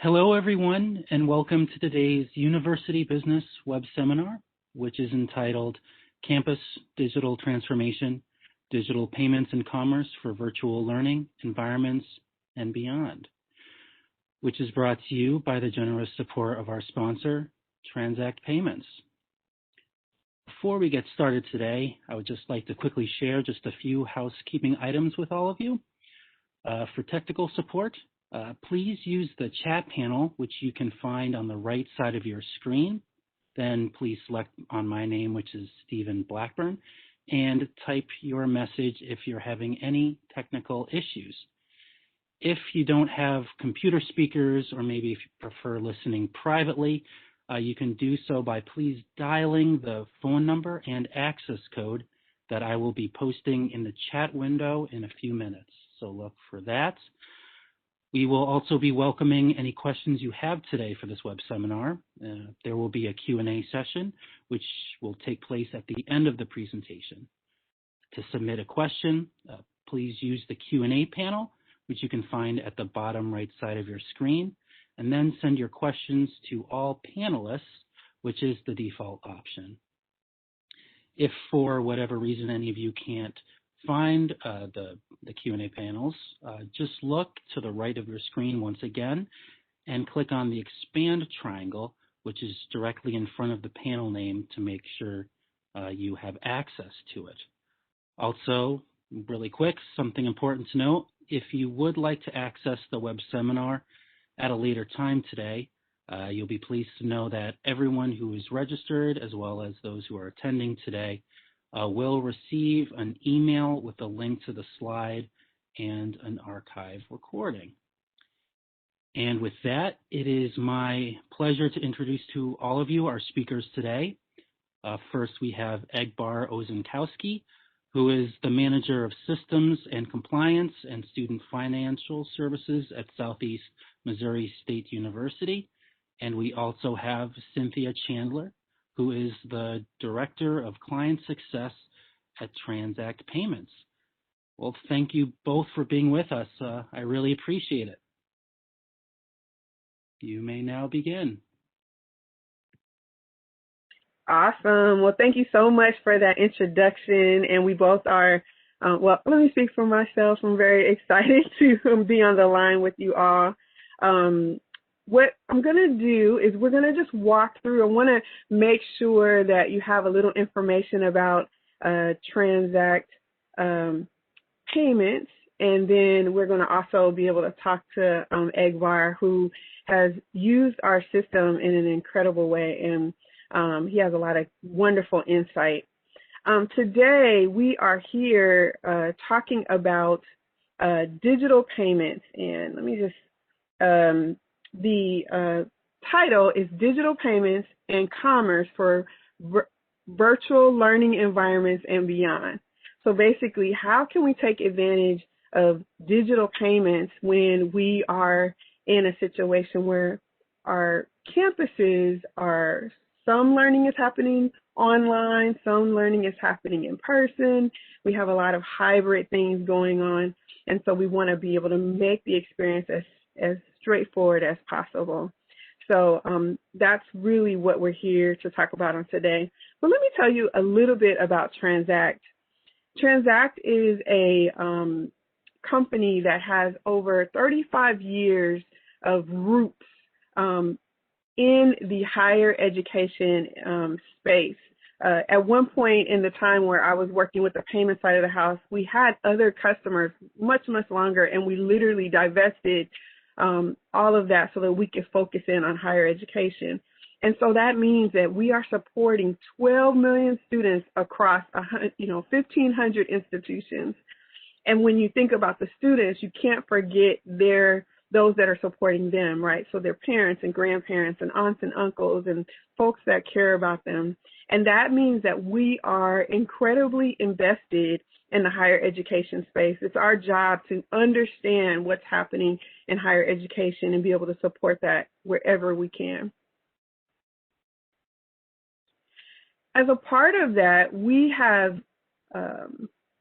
Hello, everyone, and welcome to today's University Business Web Seminar, which is entitled Campus Digital Transformation, Digital Payments and Commerce for Virtual Learning Environments and Beyond, which is brought to you by the generous support of our sponsor, Transact Payments. Before we get started today, I would just like to quickly share just a few housekeeping items with all of you. For technical support, please use the chat panel, which you can find on the right side of your screen. Then please select on my name, which is Stephen Blackburn, and type your message if you're having any technical issues. If you don't have computer speakers, or maybe if you prefer listening privately, you can do so by please dialing the phone number and access code that I will be posting in the chat window in a few minutes. So look for that. We will also be welcoming any questions you have today for this web seminar. There will be a Q&A session, which will take place at the end of the presentation. To submit a question, please use the Q&A panel, which you can find at the bottom right side of your screen, and then send your questions to all panelists, which is the default option. If for whatever reason any of you can't find the Q&A panels, just look to the right of your screen once again and click on the expand triangle, which is directly in front of the panel name, to make sure you have access to it. Also, really quick, something important to note: if you would like to access the web seminar at a later time today, you'll be pleased to know that everyone who is registered, as well as those who are attending today, will receive an email with a link to the slide and an archive recording. And with that, it is my pleasure to introduce to all of you our speakers today. First, we have Egbar Ozenkowski, who is the Manager of Systems and Compliance and Student Financial Services at Southeast Missouri State University. And we also have Cynthia Chandler, who is the Director of Client Success at Transact Payments. Well, thank you both for being with us. I really appreciate it. You may now begin. Awesome. Well, thank you so much for that introduction. And we both are, well, let me speak for myself. I'm very excited to be on the line with you all. What I'm going to do is we're going to just walk through. I want to make sure that you have a little information about Transact Payments, and then we're going to also be able to talk to Egbar, who has used our system in an incredible way, and he has a lot of wonderful insight. Today, we are here talking about digital payments, and let me just the title is Digital Payments and Commerce for Virtual Learning Environments and Beyond. So basically, how can we take advantage of digital payments when we are in a situation where our campuses are, some learning is happening online, some learning is happening in person. We have a lot of hybrid things going on, and so we want to be able to make the experience as straightforward as possible. So that's really what we're here to talk about on today. But let me tell you a little bit about Transact. Transact is a company that has over 35 years of roots in the higher education space. At one point in the time where I was working with the payment side of the house, we had other customers much, much longer, and we literally divested all of that so that we could focus in on higher education. And so that means that we are supporting 12 million students across 1,500 institutions. And when you think about the students, you can't forget those that are supporting them, right? So their parents and grandparents and aunts and uncles and folks that care about them. And that means that we are incredibly invested in the higher education space. It's our job to understand what's happening in higher education and be able to support that wherever we can. As a part of that, we have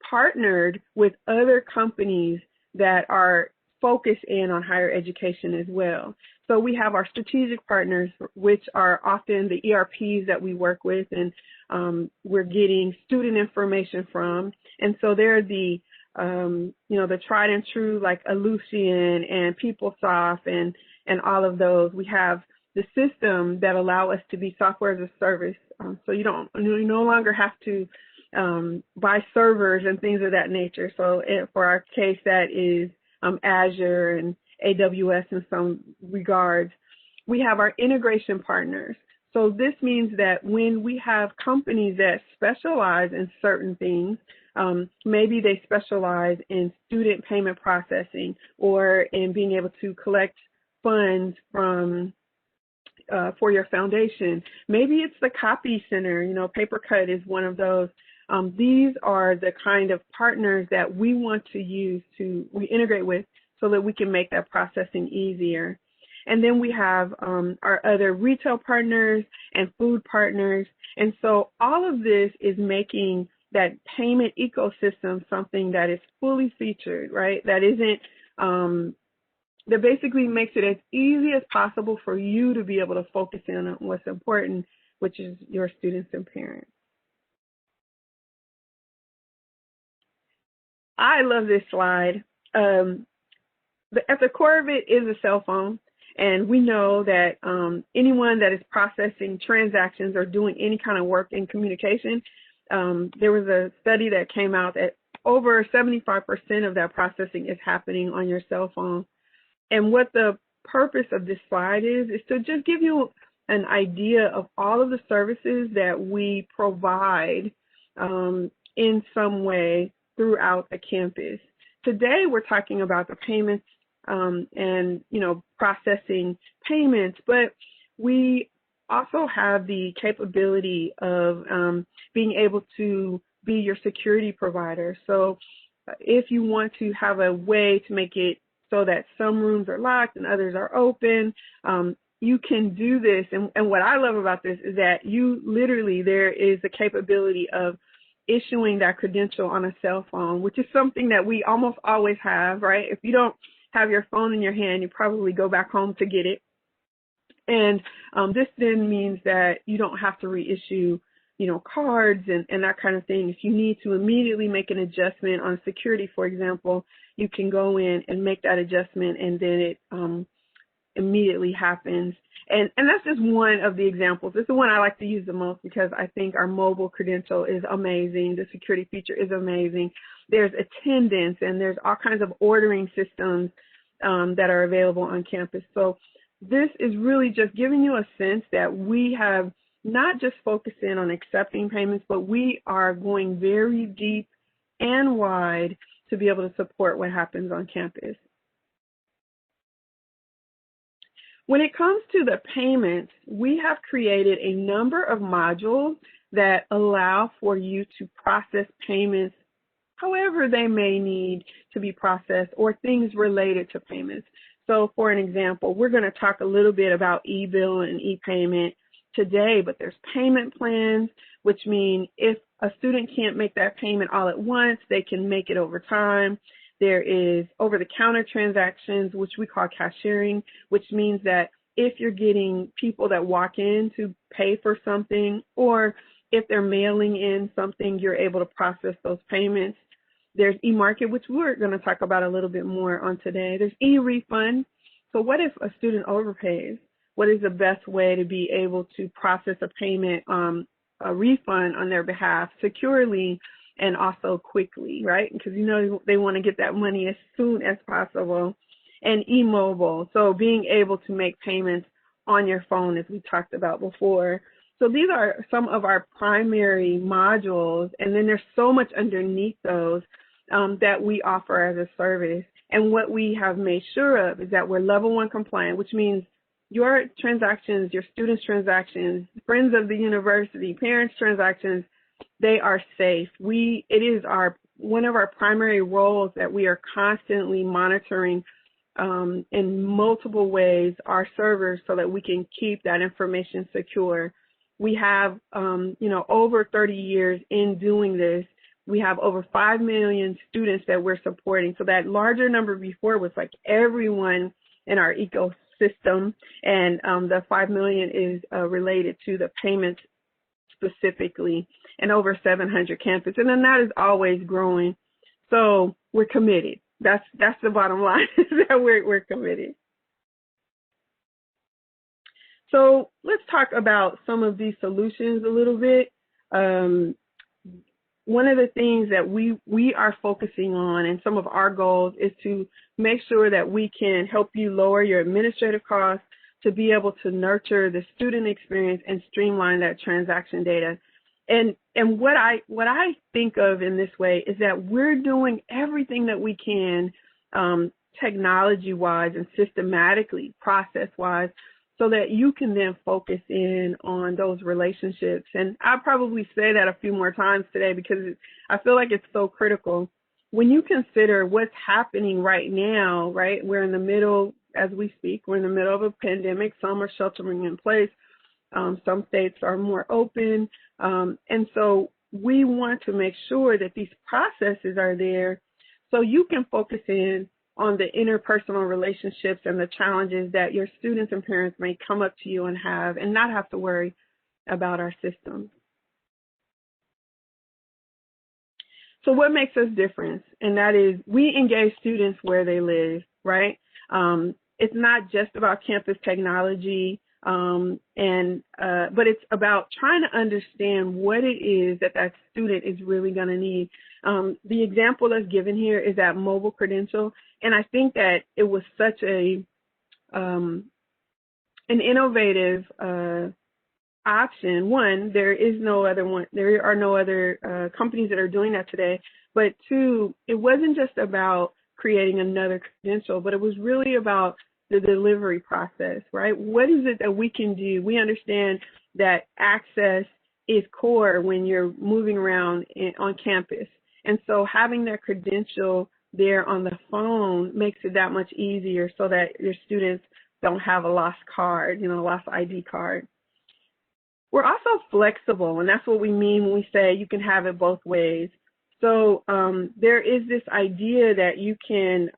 partnered with other companies that are focused in on higher education as well. So we have our strategic partners, which are often the ERPs that we work with, and we're getting student information from. And so they're the the tried and true, like Ellucian and PeopleSoft and all of those. We have the system that allow us to be software as a service. So you no longer have to buy servers and things of that nature. So for our case, that is Azure and AWS in some regards. We have our integration partners. So this means that when we have companies that specialize in certain things, maybe they specialize in student payment processing or in being able to collect funds from for your foundation. Maybe it's the copy center, PaperCut is one of those. These are the kind of partners that we want to use we integrate with so that we can make that processing easier. And then we have our other retail partners and food partners. And so all of this is making that payment ecosystem something that is fully featured, right? That isn't, that basically makes it as easy as possible for you to be able to focus in on what's important, which is your students and parents. I love this slide. At the core of it is a cell phone. And we know that anyone that is processing transactions or doing any kind of work in communication, there was a study that came out that over 75% of that processing is happening on your cell phone. And what the purpose of this slide is to just give you an idea of all of the services that we provide in some way throughout the campus. Today, we're talking about the payments and processing payments, but we also have the capability of being able to be your security provider. So if you want to have a way to make it so that some rooms are locked and others are open, you can do this. And what I love about this is that there is the capability of issuing that credential on a cell phone, which is something that we almost always have, right? If you don't have your phone in your hand, you probably go back home to get it. And this then means that you don't have to reissue, cards and that kind of thing. If you need to immediately make an adjustment on security, for example, you can go in and make that adjustment, and then it immediately happens. And that's just one of the examples. It's the one I like to use the most because I think our mobile credential is amazing. The security feature is amazing. There's attendance, and there's all kinds of ordering systems that are available on campus. So this is really just giving you a sense that we have not just focused in on accepting payments, but we are going very deep and wide to be able to support what happens on campus. When it comes to the payments, we have created a number of modules that allow for you to process payments however they may need to be processed or things related to payments. So for an example, we're going to talk a little bit about e-bill and e-payment today, but there's payment plans, which mean if a student can't make that payment all at once, they can make it over time. There is over-the-counter transactions, which we call cashiering, which means that if you're getting people that walk in to pay for something, or if they're mailing in something, you're able to process those payments. There's e-market, which we're going to talk about a little bit more on today. There's e-refund. So what if a student overpays? What is the best way to be able to process a payment, a refund on their behalf securely and also quickly, right? Because they want to get that money as soon as possible. And e-mobile, so being able to make payments on your phone, as we talked about before. So these are some of our primary modules, and then there's so much underneath those that we offer as a service. And what we have made sure of is that we're level 1 compliant, which means your transactions, your students' transactions, friends of the university, parents' transactions, they are safe. It is one of our primary roles that we are constantly monitoring in multiple ways our servers so that we can keep that information secure. We have, over 30 years in doing this. We have over 5 million students that we're supporting. So that larger number before was like everyone in our system, and the $5 million is related to the payments specifically, and over 700 campuses, and then that is always growing. So we're committed. That's the bottom line, is that we're committed. So let's talk about some of these solutions a little bit. One of the things that we are focusing on, and some of our goals, is to make sure that we can help you lower your administrative costs, to be able to nurture the student experience and streamline that transaction data. And what I think of in this way is that we're doing everything that we can, technology-wise and systematically, process-wise, so that you can then focus in on those relationships. And I'll probably say that a few more times today because I feel like it's so critical. When you consider what's happening right now, right, we're in the middle, as we speak, we're in the middle of a pandemic. Some are sheltering in place. Some states are more open. And so we want to make sure that these processes are there so you can focus in on the interpersonal relationships and the challenges that your students and parents may come up to you and have, and not have to worry about our systems. So what makes us different? And that is, we engage students where they live, right? It's not just about campus technology, but it's about trying to understand what it is that that student is really going to need. The example that's given here is that mobile credential, and I think that it was such an innovative option. One, there are no other companies that are doing that today. But two, it wasn't just about creating another credential, but it was really about the delivery process, right? What is it that we can do? We understand that access is core when you're moving around on campus. And so having that credential there on the phone makes it that much easier so that your students don't have a lost card, lost ID card. We're also flexible, and that's what we mean when we say you can have it both ways. So there is this idea that you can,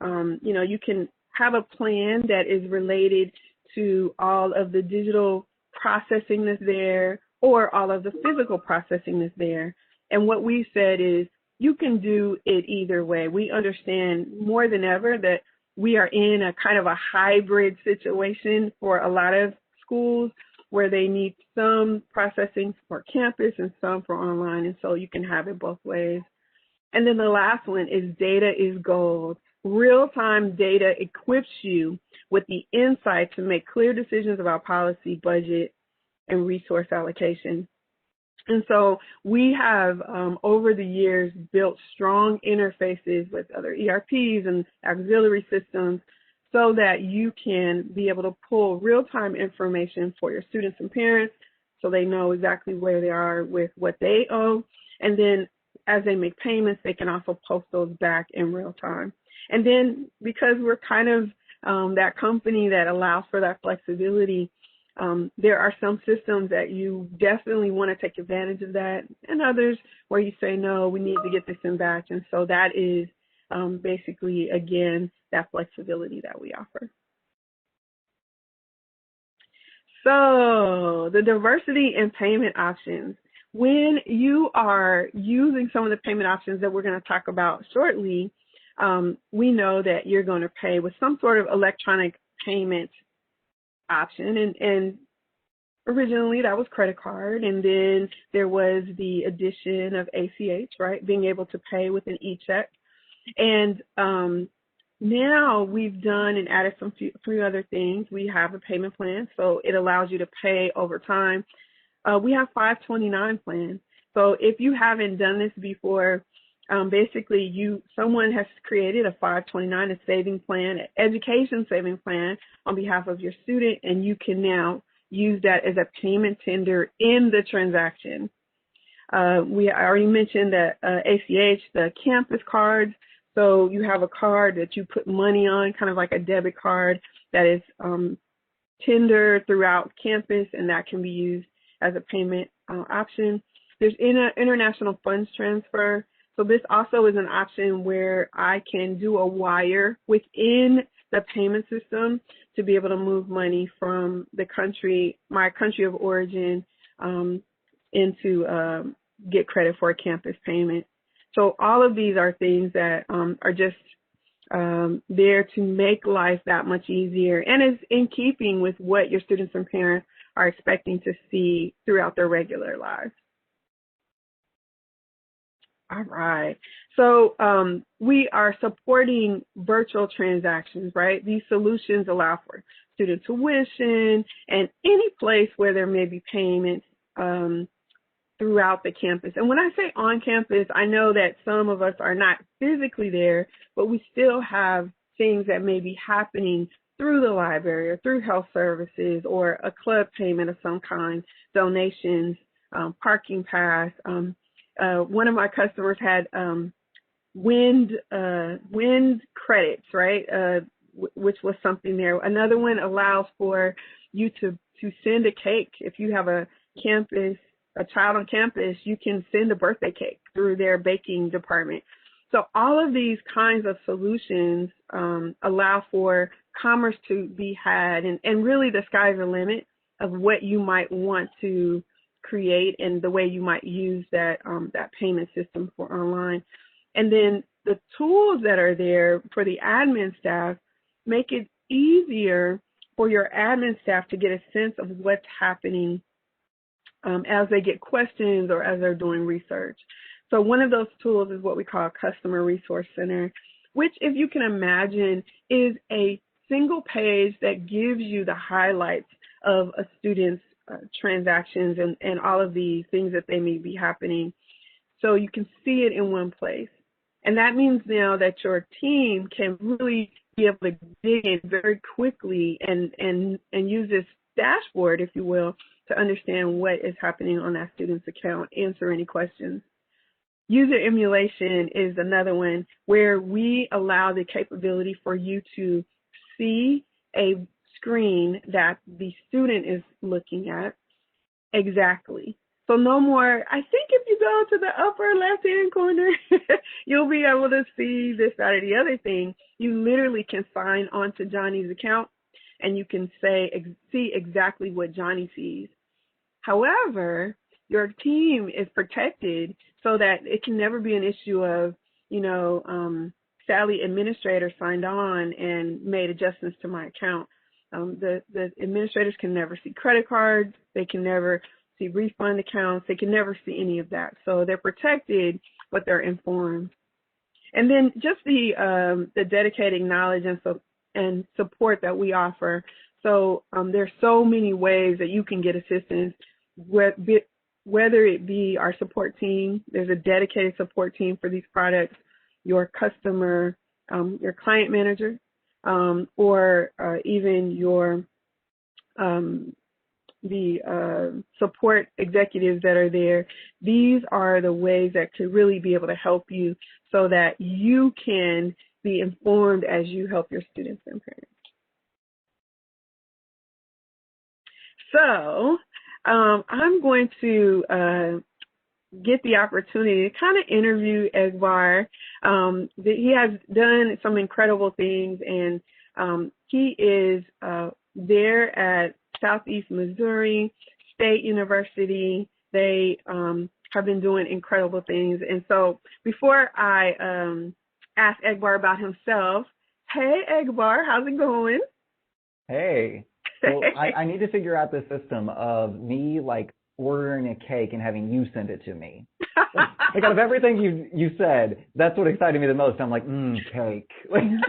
you can have a plan that is related to all of the digital processing that's there or all of the physical processing that's there. And what we said is you can do it either way. We understand more than ever that we are in a kind of a hybrid situation for a lot of schools where they need some processing for campus and some for online, and so you can have it both ways. And then the last one is data is gold. Real-time data equips you with the insight to make clear decisions about policy, budget, and resource allocation. And so we have, over the years, built strong interfaces with other ERPs and auxiliary systems so that you can be able to pull real-time information for your students and parents so they know exactly where they are with what they owe. And then as they make payments, they can also post those back in real time. And then because we're kind of that company that allows for that flexibility, there are some systems that you definitely want to take advantage of that, and others where you say, no, we need to get this in batch. And so that is basically, again, that flexibility that we offer. So the diversity in payment options. When you are using some of the payment options that we're going to talk about shortly, we know that you're going to pay with some sort of electronic payment option, and originally that was credit card, and then there was the addition of ACH, right, being able to pay with an e-check. And now we've done and added some few other things. We have a payment plan, so it allows you to pay over time. We have 529 plans. So if you haven't done this before, basically someone has created a 529, a saving plan, an education saving plan on behalf of your student, and you can now use that as a payment tender in the transaction. We already mentioned that ACH, the campus cards. So you have a card that you put money on, kind of like a debit card that is tender throughout campus, and that can be used as a payment option. There's international funds transfer. So this also is an option where I can do a wire within the payment system to be able to move money from my country of origin, into get credit for a campus payment. So all of these are things that are just there to make life that much easier, and is in keeping with what your students and parents are expecting to see throughout their regular lives. All right. So we are supporting virtual transactions, right? These solutions allow for student tuition and any place where there may be payments throughout the campus. And when I say on campus, I know that some of us are not physically there, but we still have things that may be happening through the library or through health services or a club payment of some kind, donations, parking pass. One of my customers had wind credits, right? Which was something there. Another one allows for you to send a cake. If you have a child on campus, you can send a birthday cake through their baking department. So all of these kinds of solutions allow for commerce to be had, and really the sky's the limit of what you might want to create and the way you might use that payment system for online. And then the tools that are there for the admin staff make it easier for your admin staff to get a sense of what's happening as they get questions or as they're doing research. So one of those tools is what we call a Customer Resource Center, which, if you can imagine, is a single page that gives you the highlights of a student's transactions and all of the things that they may be happening. So you can see it in one place. And that means now that your team can really be able to dig in very quickly and use this dashboard, if you will, to understand what is happening on that student's account, answer any questions. User emulation is another one where we allow the capability for you to see a screen that the student is looking at exactly. So no more, I think if you go to the upper left-hand corner, you'll be able to see this, that, or the other thing. You literally can sign onto Johnny's account and you can see exactly what Johnny sees. However, your team is protected so that it can never be an issue of, Sally administrator signed on and made adjustments to my account. The administrators can never see credit cards. They can never see refund accounts. They can never see any of that. So they're protected, but they're informed. And then just the dedicated knowledge and support that we offer. So there's so many ways that you can get assistance, whether it be our support team. There's a dedicated support team for these products, your customer, your client manager, or even your the support executives that are there. These are the ways that could really be able to help you so that you can be informed as you help your students and parents. So I'm going to get the opportunity to kind of interview Egbar. He has done some incredible things, and he is there at Southeast Missouri State University. They have been doing incredible things. And so before I ask Egbar about himself, hey, Egbar, how's it going? Hey. So I need to figure out the system of me ordering a cake and having you send it to me. Out of everything you said, that's what excited me the most. I'm like, cake. Listen,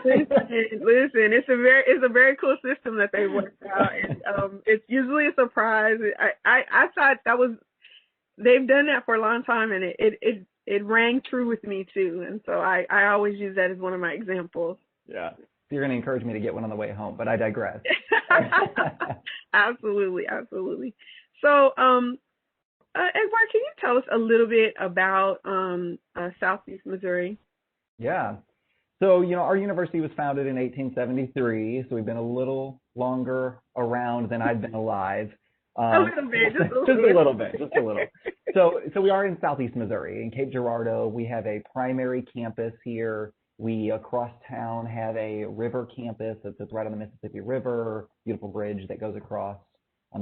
it's a very cool system that they worked out, and it's usually a surprise. I thought they've done that for a long time, and it rang true with me too, and so I always use that as one of my examples. Yeah. You're going to encourage me to get one on the way home, but I digress. Absolutely. So, Egbar, can you tell us a little bit about Southeast Missouri? Yeah. So, our university was founded in 1873, so we've been a little longer around than I've been alive. A little bit, just a little. So we are in Southeast Missouri. In Cape Girardeau, we have a primary campus here We across town have a river campus that's right on the Mississippi River, beautiful bridge that goes across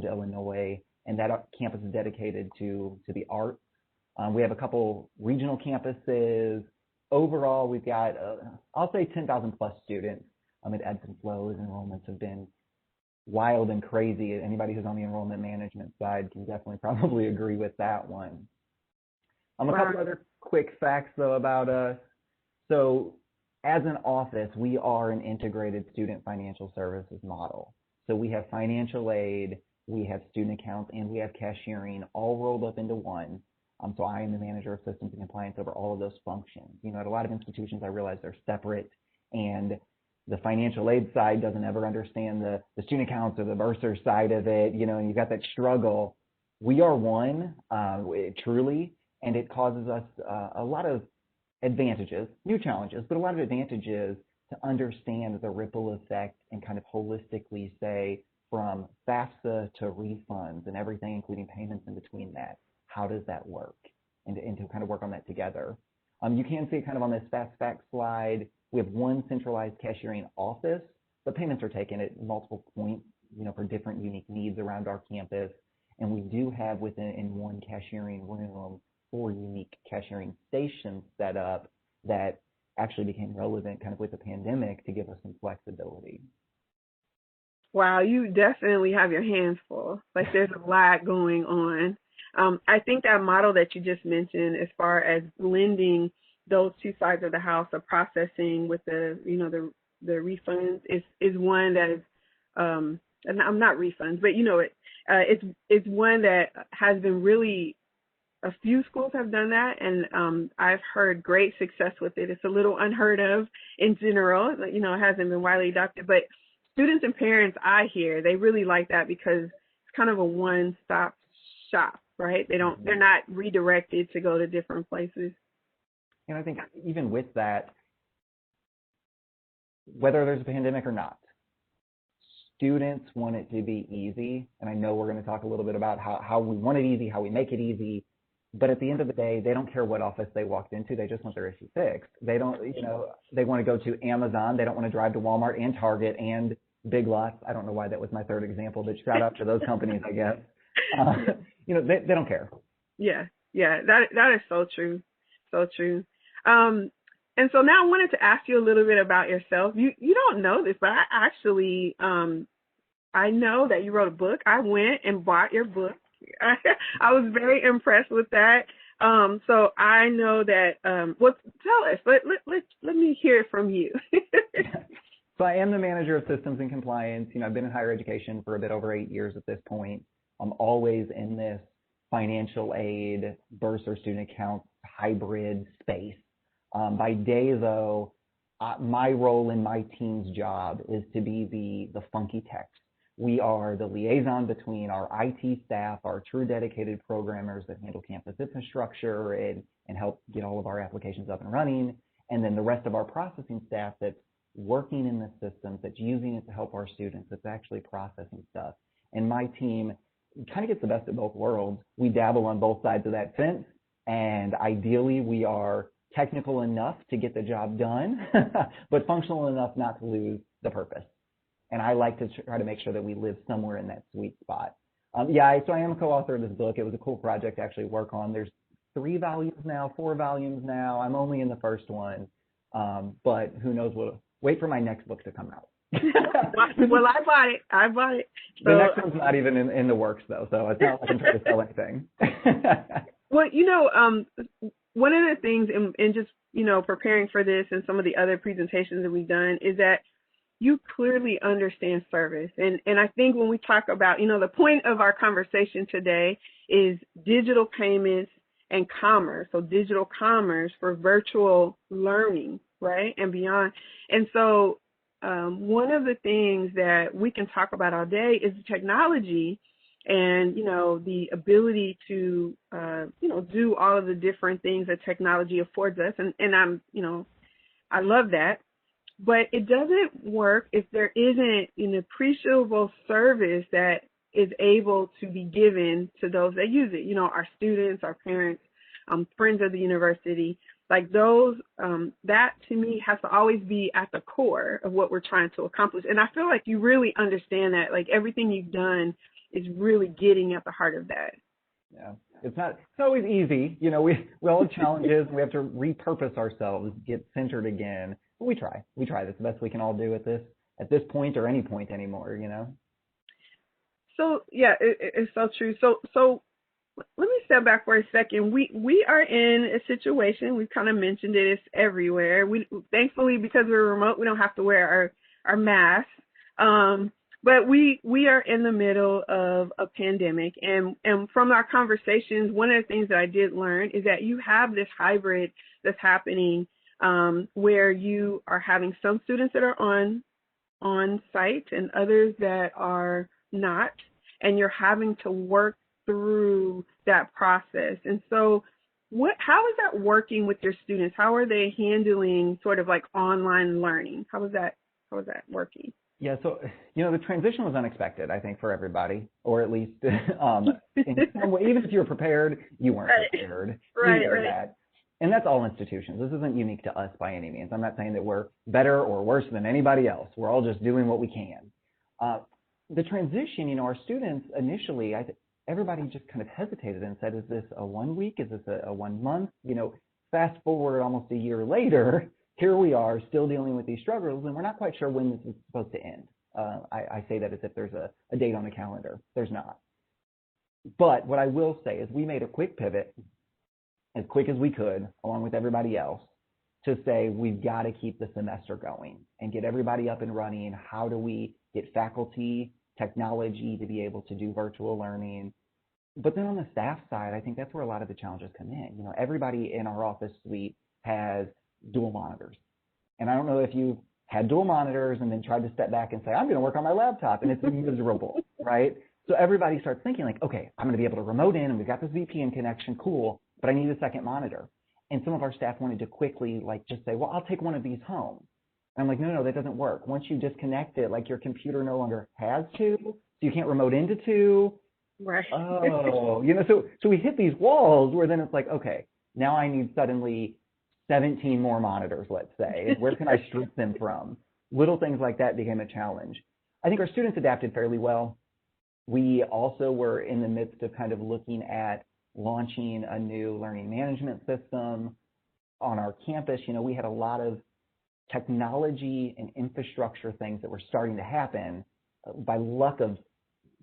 to Illinois, and that campus is dedicated to the arts. We have a couple regional campuses. Overall, we've got, I'll say 10,000 plus students. It ebbs and flows. Enrollments have been wild and crazy. Anybody who's on the enrollment management side can definitely probably agree with that one. A couple other quick facts, though, about us. So as an office, we are an integrated student financial services model. So we have financial aid, we have student accounts, and we have cashiering all rolled up into one. So I am the manager of systems and compliance over all of those functions. At a lot of institutions, I realize they're separate, and the financial aid side doesn't ever understand the student accounts or the bursar side of it, and you've got that struggle. We are one, truly, and it causes us a lot of advantages, new challenges, but a lot of advantages to understand the ripple effect and kind of holistically say from FAFSA to refunds and everything, including payments in between that. How does that work? And to kind of work on that together. You can see kind of on this fast fact slide, we have one centralized cashiering office, but payments are taken at multiple points, for different unique needs around our campus. And we do have in one cashiering room 4 unique cashiering stations set up that actually became relevant kind of with the pandemic to give us some flexibility. Wow, you definitely have your hands full. Like there's a lot going on. I think that model that you just mentioned, as far as blending those two sides of the house of processing with the refunds, is one that is, and I'm not refunds, but it's one that has been really, a few schools have done that, and I've heard great success with it. It's a little unheard of in general, it hasn't been widely adopted, but students and parents, I hear, they really like that because it's kind of a one-stop shop, right? They're not redirected to go to different places. And I think even with that, whether there's a pandemic or not, students want it to be easy. And I know we're going to talk a little bit about how we want it easy, how we make it easy. But at the end of the day, they don't care what office they walked into. They just want their issue fixed. They don't, they want to go to Amazon. They don't want to drive to Walmart and Target and Big Lots. I don't know why that was my third example, but shout out to those companies, I guess. They don't care. Yeah, that is so true. So true. And so now I wanted to ask you a little bit about yourself. You don't know this, but I actually, I know that you wrote a book. I went and bought your book. I was very impressed with that. So I know that, tell us, let me hear it from you. So I am the manager of systems and compliance. I've been in higher education for a bit over 8 years at this point. I'm always in this financial aid, bursar student account, hybrid space. By day, though, my role in my team's job is to be the funky text. We are the liaison between our IT staff, our true dedicated programmers that handle campus infrastructure and help get all of our applications up and running, and then the rest of our processing staff that's working in the systems, that's using it to help our students, that's actually processing stuff. And my team kind of gets the best of both worlds. We dabble on both sides of that fence, and ideally we are technical enough to get the job done, but functional enough not to lose the purpose. And I like to try to make sure that we live somewhere in that sweet spot. So I am a co-author of this book. It was a cool project to actually work on. There's 4 volumes now. I'm only in the first one, but who knows wait for my next book to come out. Well, I bought it. So, the next one's not even in the works, though, so it's not like I'm trying to sell anything. Well, one of the things in just, preparing for this and some of the other presentations that we've done is that you clearly understand service. And I think when we talk about, the point of our conversation today is digital payments and commerce. So digital commerce for virtual learning, right? And beyond. And so one of the things that we can talk about all day is technology and, the ability to, do all of the different things that technology affords us. And I'm, I love that. But it doesn't work if there isn't an appreciable service that is able to be given to those that use it, our students, our parents, friends of the university. Like those, that to me has to always be at the core of what we're trying to accomplish. And I feel like you really understand that, like everything you've done is really getting at the heart of that. Yeah, it's always easy. You know, we all have challenges. We have to repurpose ourselves, get centered again. But we try. That's the best we can all do at this point or any point anymore, you know? So yeah, it's so true. So let me step back for a second. We are in a situation, we've kind of mentioned it, it's everywhere. We thankfully, because we're remote, we don't have to wear our masks. But we are in the middle of a pandemic, and from our conversations, one of the things that I did learn is that you have this hybrid that's happening, where you are having some students that are on site and others that are not, and you're having to work through that process. And so how is that working with your students? How are they handling sort of like online learning? How is that working? Yeah, so, you know, the transition was unexpected, I think, for everybody, or at least in some way, even if you were prepared, you weren't prepared. Right. That. And that's all institutions. This isn't unique to us by any means. I'm not saying that we're better or worse than anybody else. We're all just doing what we can. The transition, you know, our students initially, everybody just kind of hesitated and said, is this a 1 week? Is this a 1 month? You know, fast forward almost a year later, here we are still dealing with these struggles, and we're not quite sure when this is supposed to end. I say that as if there's a date on the calendar. There's not. But what I will say is we made a quick pivot, as quick as we could, along with everybody else, to say we've got to keep the semester going and get everybody up and running. How do we get faculty, technology to be able to do virtual learning? But then on the staff side, I think that's where a lot of the challenges come in. You know, everybody in our office suite has dual monitors. And I don't know if you had dual monitors and then tried to step back and say, I'm going to work on my laptop, and it's miserable, right? So everybody starts thinking like, okay, I'm going to be able to remote in, and we've got this VPN connection, cool, but I need a second monitor. And some of our staff wanted to quickly like just say, well, I'll take one of these home. And I'm like, no, that doesn't work. Once you disconnect it, like your computer no longer has two, so you can't remote into two. Right. Oh, you know, so we hit these walls where then it's like, okay, now I need suddenly 17 more monitors, let's say. Where can I strip them from? Little things like that became a challenge. I think our students adapted fairly well. We also were in the midst of kind of looking at launching a new learning management system on our campus. You know, we had a lot of technology and infrastructure things that were starting to happen by luck of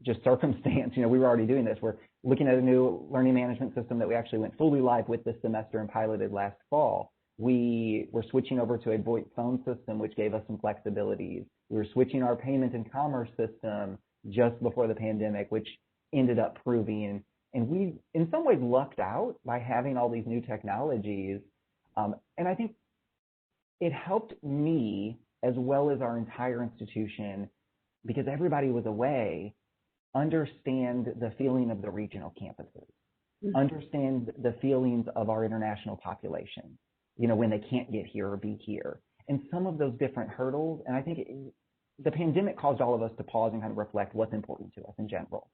just circumstance. You know, we were already doing this. We're looking at a new learning management system that we actually went fully live with this semester and piloted last fall. We were switching over to a VoIP phone system, which gave us some flexibilities. We were switching our payment and commerce system just before the pandemic, which ended up proving, and we in some ways lucked out by having all these new technologies. And I think it helped me as well as our entire institution, because everybody was away, understand the feeling of the regional campuses, understand the feelings of our international population, you know, when they can't get here or be here, and some of those different hurdles. And I think the pandemic caused all of us to pause and kind of reflect what's important to us in general,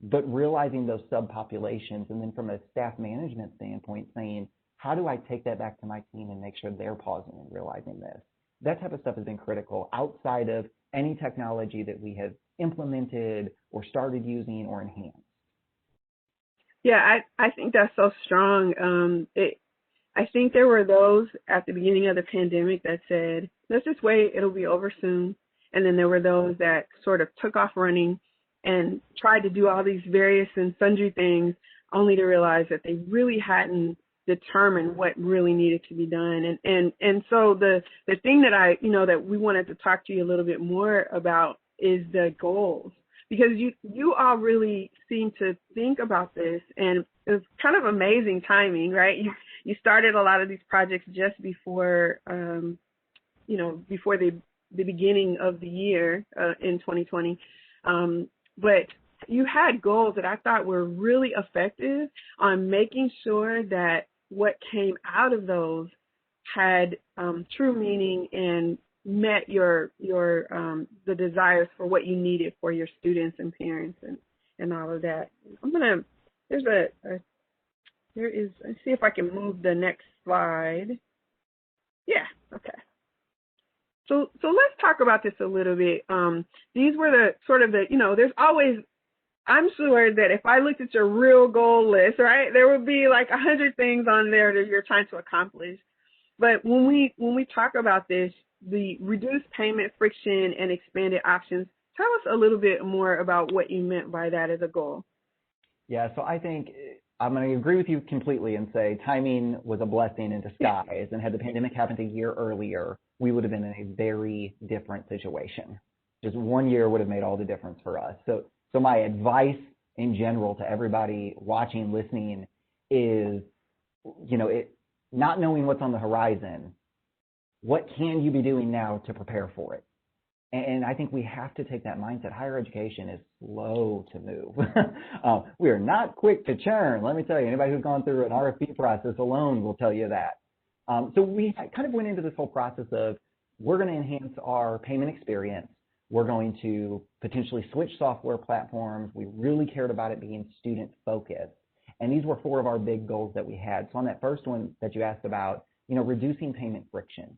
but realizing those subpopulations, and then from a staff management standpoint, saying, how do I take that back to my team and make sure they're pausing and realizing this? That type of stuff has been critical outside of any technology that we have implemented or started using or enhanced. Yeah, I think that's so strong. I think there were those at the beginning of the pandemic that said, let's just wait, it'll be over soon. And then there were those that sort of took off running and tried to do all these various and sundry things, only to realize that they really hadn't determined what really needed to be done. And so the thing that that we wanted to talk to you a little bit more about is the goals, because you all really seem to think about this, and it's kind of amazing timing, right? You started a lot of these projects just before before the beginning of the year in 2020, but you had goals that I thought were really effective on making sure that what came out of those had true meaning and met your the desires for what you needed for your students and parents and all of that. Let's see if I can move the next slide. Yeah, okay. So let's talk about this a little bit. These were the sort of the, there's always, I'm sure that if I looked at your real goal list, right, there would be like 100 things on there that you're trying to accomplish. But when we talk about this, the reduced payment friction and expanded options, tell us a little bit more about what you meant by that as a goal. Yeah, so I think I'm going to agree with you completely and say timing was a blessing in disguise. And had the pandemic happened a year earlier, we would have been in a very different situation. Just 1 year would have made all the difference for us. So my advice in general to everybody watching, listening is, not knowing what's on the horizon, what can you be doing now to prepare for it? And I think we have to take that mindset. Higher education is slow to move. We are not quick to churn. Let me tell you, anybody who's gone through an RFP process alone will tell you that. So we kind of went into this whole process of, we're going to enhance our payment experience. We're going to potentially switch software platforms. We really cared about it being student focused. And these were 4 of our big goals that we had. So on that first one that you asked about, reducing payment friction.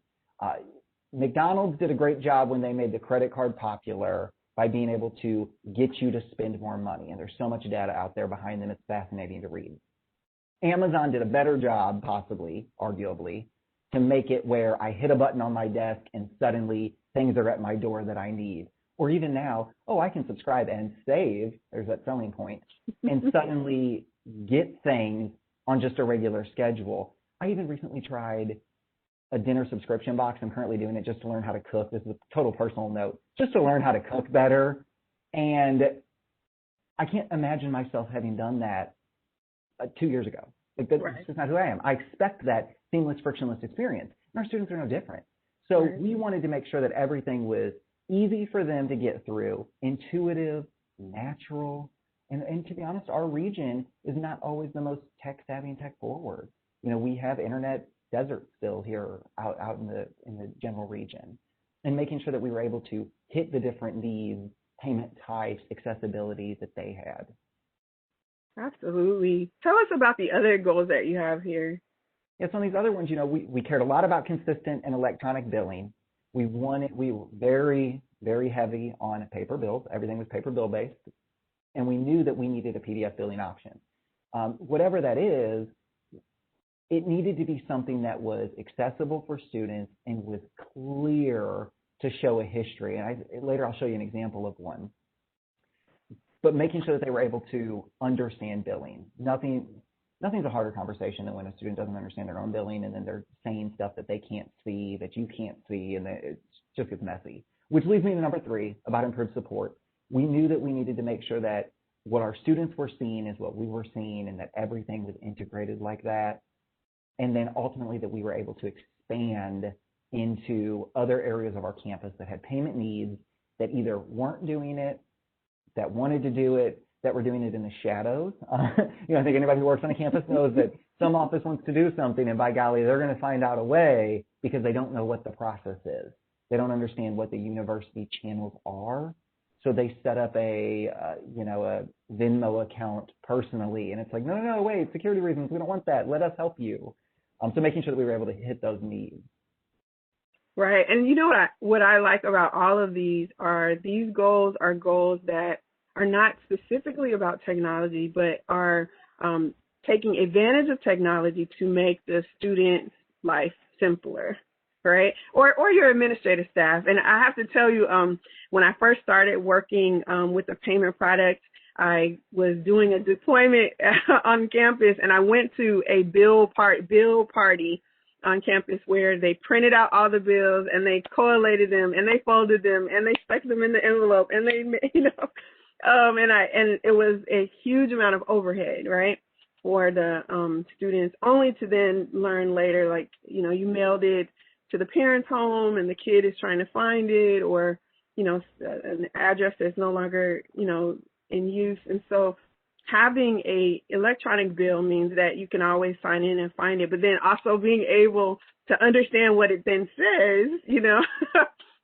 McDonald's did a great job when they made the credit card popular by being able to get you to spend more money. And there's so much data out there behind them. It's fascinating to read. Amazon did a better job, possibly, arguably, to make it where I hit a button on my desk and suddenly things are at my door that I need. Or even now, I can subscribe and save, there's that selling point, and suddenly get things on just a regular schedule. I even recently tried a dinner subscription box. I'm currently doing it just to learn how to cook. This is a total personal note, just to learn how to cook better. And I can't imagine myself having done that 2 years ago. Like, that's just not who I am. I expect that seamless, frictionless experience. And our students are no different. So we wanted to make sure that everything was easy for them to get through, intuitive, natural. And to be honest, our region is not always the most tech savvy and tech forward. We have internet desert still here out in the general region, and making sure that we were able to hit the different needs, payment types, accessibility that they had. Absolutely. Tell us about the other goals that you have here. Yeah, so on these other ones, we cared a lot about consistent and electronic billing. We were very, very heavy on paper bills. Everything was paper bill based. And we knew that we needed a PDF billing option. Whatever that is, it needed to be something that was accessible for students and was clear to show a history. And later I'll show you an example of one. But making sure that they were able to understand billing. Nothing's a harder conversation than when a student doesn't understand their own billing and then they're saying stuff that they can't see, that you can't see, and it just gets messy. Which leads me to number 3, about improved support. We knew that we needed to make sure that what our students were seeing is what we were seeing, and that everything was integrated like that. And then ultimately that we were able to expand into other areas of our campus that had payment needs, that either weren't doing it, that wanted to do it, that were doing it in the shadows. I think anybody who works on a campus knows that some office wants to do something, and by golly, they're going to find out a way because they don't know what the process is. They don't understand what the university channels are. So they set up a Venmo account personally, and it's like, no, wait, security reasons, we don't want that. Let us help you. So making sure that we were able to hit those needs. Right, and what I like about all of these goals are goals that are not specifically about technology, but are taking advantage of technology to make the student's life simpler. Right, or your administrative staff. And I have to tell you, when I first started working with the payment product, I was doing a deployment on campus, and I went to a bill party on campus where they printed out all the bills and they collated them and they folded them and they stuck them in the envelope and they, and it was a huge amount of overhead, right, for the students, only to then learn later, like, you mailed it to the parent's home and the kid is trying to find it, or, an address that's no longer, in use. And so having a electronic bill means that you can always sign in and find it, but then also being able to understand what it then says,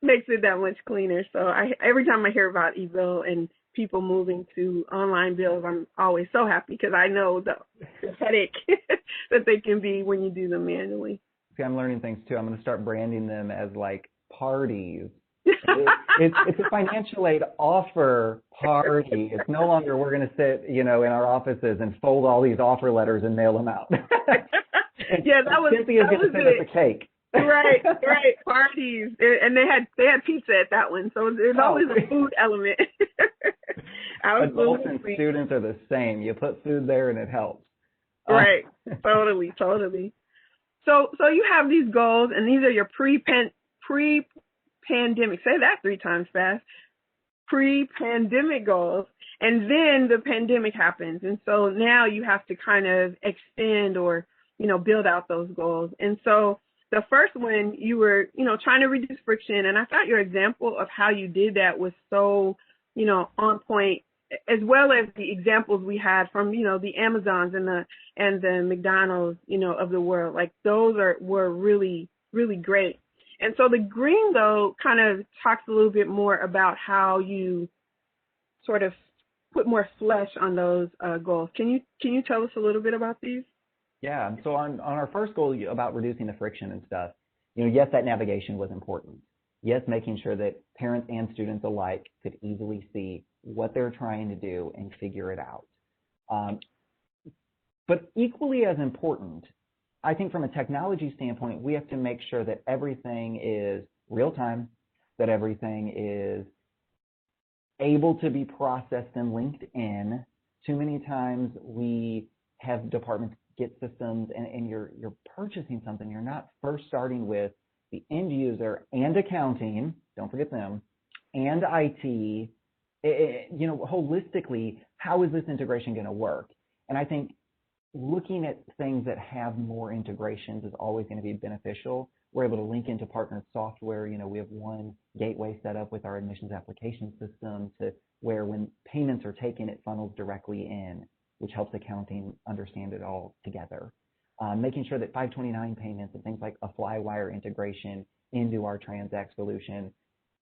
makes it that much cleaner. So every time I hear about eBill and people moving to online bills, I'm always so happy because I know the headache that they can be when you do them manually. See, I'm learning things too. I'm going to start branding them as like parties. It's a financial aid offer party. It's no longer we're going to sit, in our offices and fold all these offer letters and mail them out. Yeah, that was Cynthia's going to send us a cake. Right, parties, and they had pizza at that one, so there's always a food element. Adults and students are the same. You put food there and it helps. Right, totally. So you have these goals, and these are your pre-pandemic. Say that 3 times fast. Pre-pandemic goals, and then the pandemic happens, and so now you have to kind of extend or build out those goals. And so the first one, you were trying to reduce friction, and I thought your example of how you did that was so on point, as well as the examples we had from the Amazons and the McDonald's of the world. Like those were really, really great. And so the green, though, kind of talks a little bit more about how you sort of put more flesh on those goals. Can you tell us a little bit about these? Yeah. So on our first goal about reducing the friction and stuff, yes, that navigation was important. Yes, making sure that parents and students alike could easily see what they're trying to do and figure it out. But equally as important, I think from a technology standpoint, we have to make sure that everything is real time, that everything is able to be processed and linked in. Too many times we have departments get systems and you're purchasing something, you're not first starting with the end user and accounting, don't forget them, and IT, holistically, how is this integration going to work? And I think looking at things that have more integrations is always going to be beneficial. We're able to link into partner software. We have one gateway set up with our admissions application system to where when payments are taken, it funnels directly in, which helps accounting understand it all together. Making sure that 529 payments and things like a Flywire integration into our Transact solution,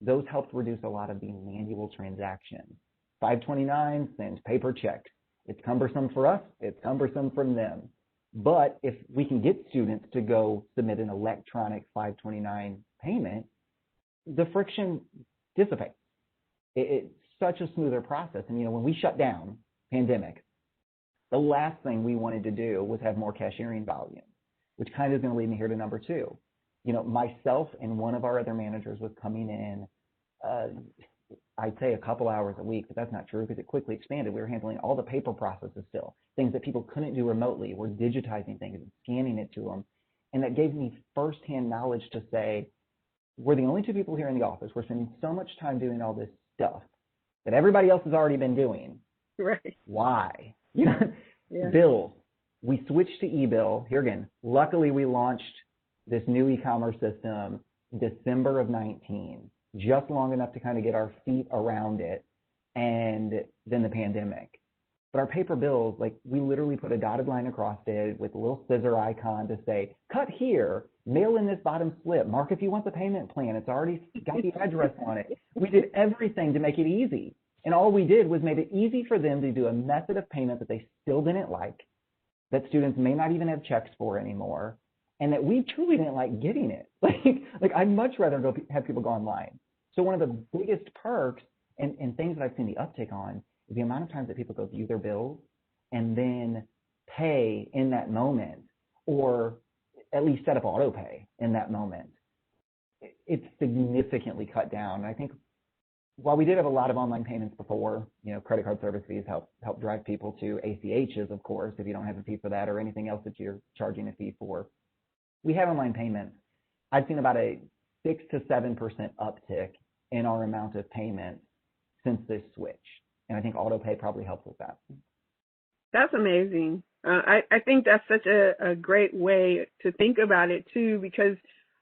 those helped reduce a lot of the manual transactions. 529 sends paper checks. It's cumbersome for us. It's cumbersome from them. But if we can get students to go submit an electronic 529 payment, the friction dissipates. It's such a smoother process. And, when we shut down, pandemic, the last thing we wanted to do was have more cashiering volume, which kind of is going to lead me here to number 2. Myself and one of our other managers was coming in, I'd say a couple hours a week, but that's not true because it quickly expanded. We were handling all the paper processes still, things that people couldn't do remotely. We're digitizing things and scanning it to them. And that gave me firsthand knowledge to say, we're the only 2 people here in the office. We're spending so much time doing all this stuff that everybody else has already been doing. Right. Why? Yeah. Bills. We switched to eBill. Here again, luckily we launched this new e-commerce system December of 19, just long enough to kind of get our feet around it, and then the pandemic. But our paper bills, like we literally put a dotted line across it with a little scissor icon to say, cut here, mail in this bottom slip, mark if you want the payment plan. It's already got the address on it. We did everything to make it easy. And all we did was made it easy for them to do a method of payment that they still didn't like, that students may not even have checks for anymore, and that we truly didn't like getting it. Like I'd much rather have people go online. So one of the biggest perks and things that I've seen the uptick on is the amount of times that people go view their bills and then pay in that moment, or at least set up auto pay in that moment. It's significantly cut down. And I think while we did have a lot of online payments before, credit card service fees help drive people to ACHs, of course, if you don't have a fee for that or anything else that you're charging a fee for. We have online payments. I've seen about a 6 to 7% uptick in our amount of payments since this switch. And I think auto pay probably helps with that. That's amazing. I think that's such a great way to think about it too, because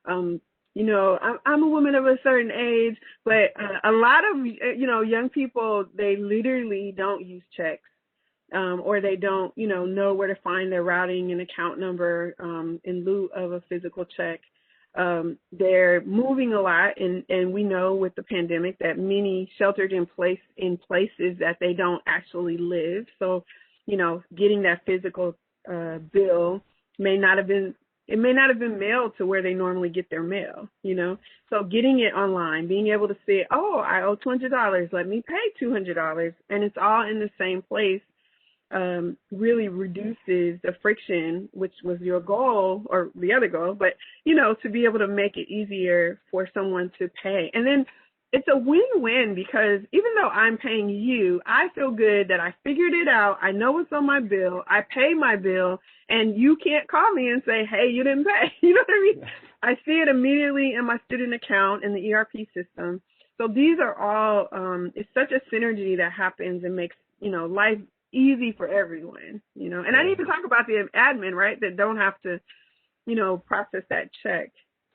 I'm a woman of a certain age, but a lot of young people, they literally don't use checks, or they don't know where to find their routing and account number in lieu of a physical check. They're moving a lot, and we know with the pandemic that many sheltered in places that they don't actually live. So, getting that physical bill may not have been mailed to where they normally get their mail, So getting it online, being able to say, oh, I owe $200, let me pay $200, and it's all in the same place, really reduces the friction, which was your goal or the other goal, but, to be able to make it easier for someone to pay. And then it's a win-win, because even though I'm paying you, I feel good that I figured it out. I know what's on my bill. I pay my bill, and you can't call me and say, hey, you didn't pay. You know what I mean? I see it immediately in my student account in the ERP system. So these are all, it's such a synergy that happens and makes, life easy for everyone, And I need to talk about the admin, right, that don't have to, process that check.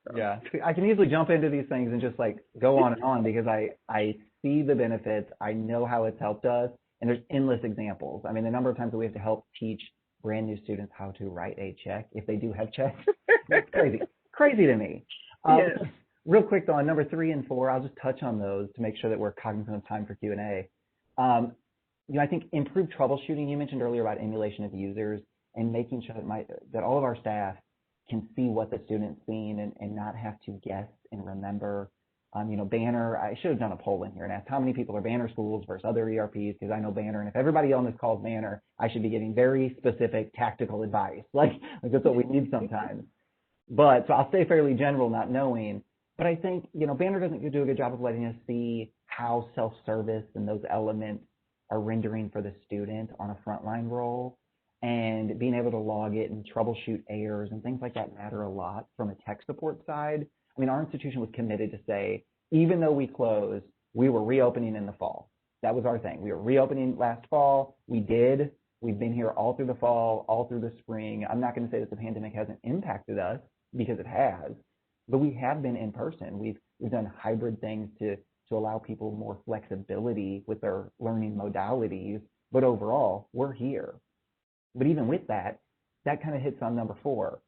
So. Yeah, I can easily jump into these things and just go on and on, because I see the benefits. I know how it's helped us, and there's endless examples. I mean, the number of times that we have to help teach brand new students how to write a check, if they do have checks, it's crazy to me. Yes. Real quick though, on number 3 and 4, I'll just touch on those to make sure that we're cognizant of time for Q&A. I think improved troubleshooting. You mentioned earlier about emulation of users and making sure that all of our staff can see what the student's seen and not have to guess and remember. Banner, I should have done a poll in here and asked how many people are Banner schools versus other ERPs, because I know Banner, and if everybody on this calls Banner, I should be getting very specific tactical advice. Like that's what we need sometimes. But so I'll stay fairly general, not knowing. But I think, Banner doesn't do a good job of letting us see how self-service and those elements are rendering for the student on a frontline role, and being able to log it and troubleshoot errors and things like that matter a lot from a tech support side. I mean, our institution was committed to say, even though we closed, we were reopening in the fall. That was our thing. We were reopening last fall. We've been here all through the fall, all through the spring. I'm not going to say that the pandemic hasn't impacted us, because it has, but we have been in person. We've done hybrid things to allow people more flexibility with their learning modalities, but overall, we're here. But even with that kind of hits on number 4.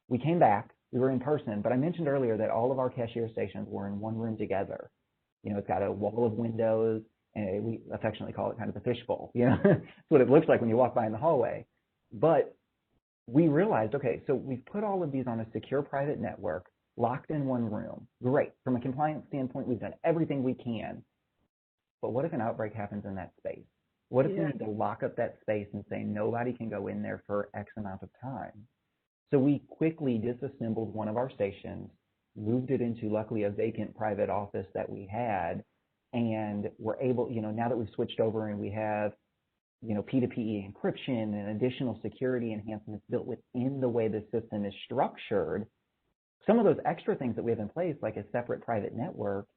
We came back, we were in person, but I mentioned earlier that all of our cashier stations were in one room together. It's got a wall of windows, and we affectionately call it kind of the fishbowl. That's what it looks like when you walk by in the hallway. But we realized, okay, so we've put all of these on a secure private network, locked in one room. Great. From a compliance standpoint, we've done everything we can. But what if an outbreak happens in that space? What if we need to lock up that space and say nobody can go in there for X amount of time? So we quickly disassembled one of our stations, moved it into, luckily, a vacant private office that we had, and we're able, now that we've switched over and we have, P2P encryption and additional security enhancements built within the way the system is structured, some of those extra things that we have in place, like a separate private network,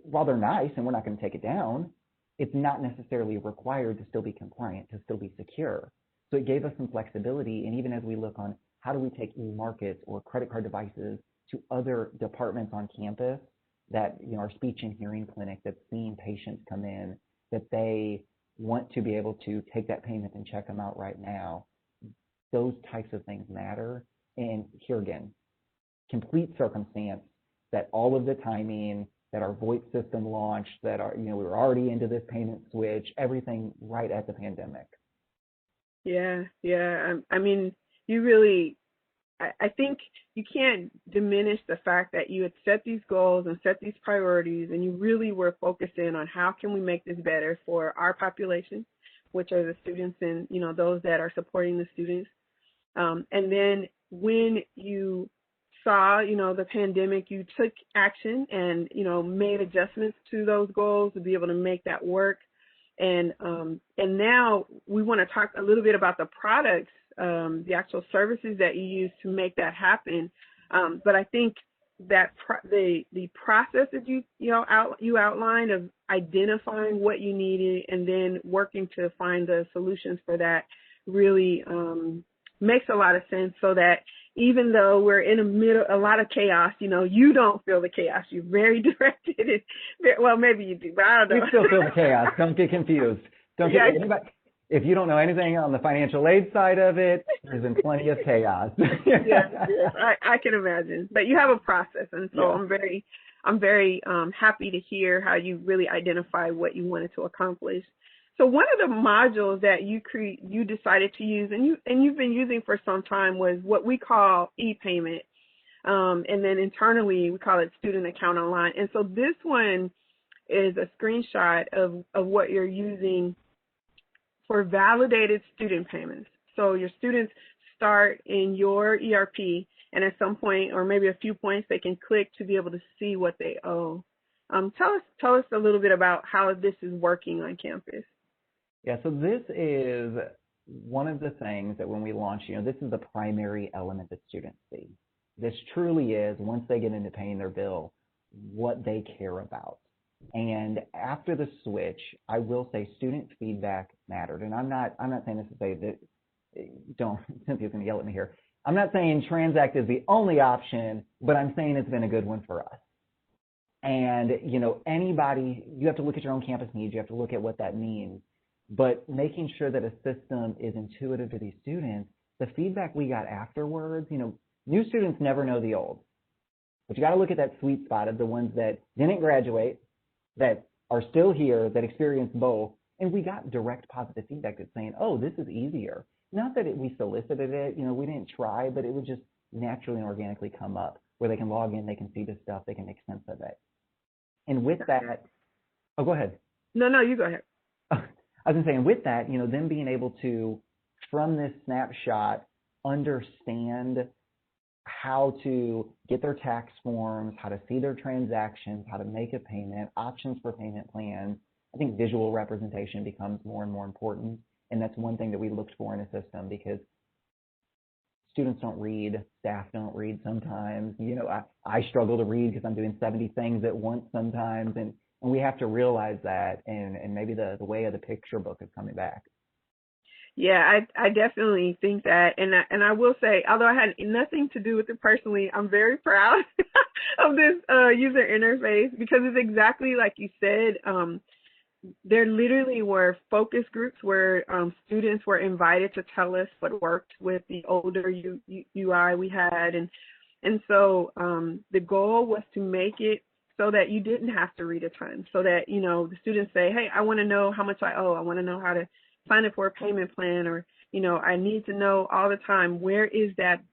while they're nice and we're not going to take it down, it's not necessarily required to still be compliant, to still be secure. So it gave us some flexibility. And even as we look on how do we take e-markets or credit card devices to other departments on campus, that, our speech and hearing clinic that's seeing patients come in, that they want to be able to take that payment and check them out right now. Those types of things matter. And here again, complete circumstance that all of the timing, that our VoIP system launched, that we were already into this payment switch, everything right at the pandemic. Yeah. I mean, you really, I think you can't diminish the fact that you had set these goals and set these priorities, and you really were focused in on how can we make this better for our population, which are the students and, those that are supporting the students. And then when you saw, the pandemic, you took action and, made adjustments to those goals to be able to make that work. And now we want to talk a little bit about the products, the actual services that you use to make that happen. But I think that the process that you outlined of identifying what you needed and then working to find the solutions for that really makes a lot of sense, so that even though we're in the middle, a lot of chaos, you don't feel the chaos. You're very directed. Well, maybe you do, but I don't know. You still feel the chaos. Don't get confused. Don't get anybody. if you don't know anything on the financial aid side of it, there's been plenty of chaos. Yes, I can imagine. But you have a process, and so Yeah. I'm very happy to hear how you really identify what you wanted to accomplish. So one of the modules that you decided to use, and you've been using for some time, was what we call e-payment, and then internally we call it Student Account Online. And so this one is a screenshot of what you're using for validated student payments. So your students start in your ERP, and at some point, or maybe a few points, they can click to be able to see what they owe. Tell us a little bit about how this is working on campus. Yeah, so this is one of the things that when we launch, this is the primary element that students see. This truly is, once they get into paying their bill, what they care about. And after the switch, I will say student feedback mattered. And I'm not saying this to say that, Cynthia's going to yell at me here. I'm not saying Transact is the only option, but I'm saying it's been a good one for us. And, anybody, you have to look at your own campus needs. You have to look at what that means. But making sure that a system is intuitive to these students, the feedback we got afterwards, new students never know the old. But you got to look at that sweet spot of the ones that didn't graduate, that are still here, that experienced both. And we got direct positive feedback that's saying, oh, this is easier. Not that we solicited it, we didn't try, but it would just naturally and organically come up where they can log in, they can see the stuff, they can make sense of it. And with that, oh, go ahead. No, you go ahead. I was saying with that, them being able to, from this snapshot, understand how to get their tax forms, how to see their transactions, how to make a payment, options for payment plans. I think visual representation becomes more and more important. And that's one thing that we looked for in a system, because students don't read, staff don't read sometimes. I struggle to read because I'm doing 70 things at once sometimes. And we have to realize that, and maybe the way of the picture book is coming back. Yeah, I definitely think that, and I will say, although I had nothing to do with it personally, I'm very proud of this user interface, because it's exactly like you said. There literally were focus groups where students were invited to tell us what worked with the older UI we had, and so the goal was to make it so that you didn't have to read a ton, so that the students say, hey, I want to know how much I owe, I want to know how to sign up for a payment plan, or I need to know all the time, where is that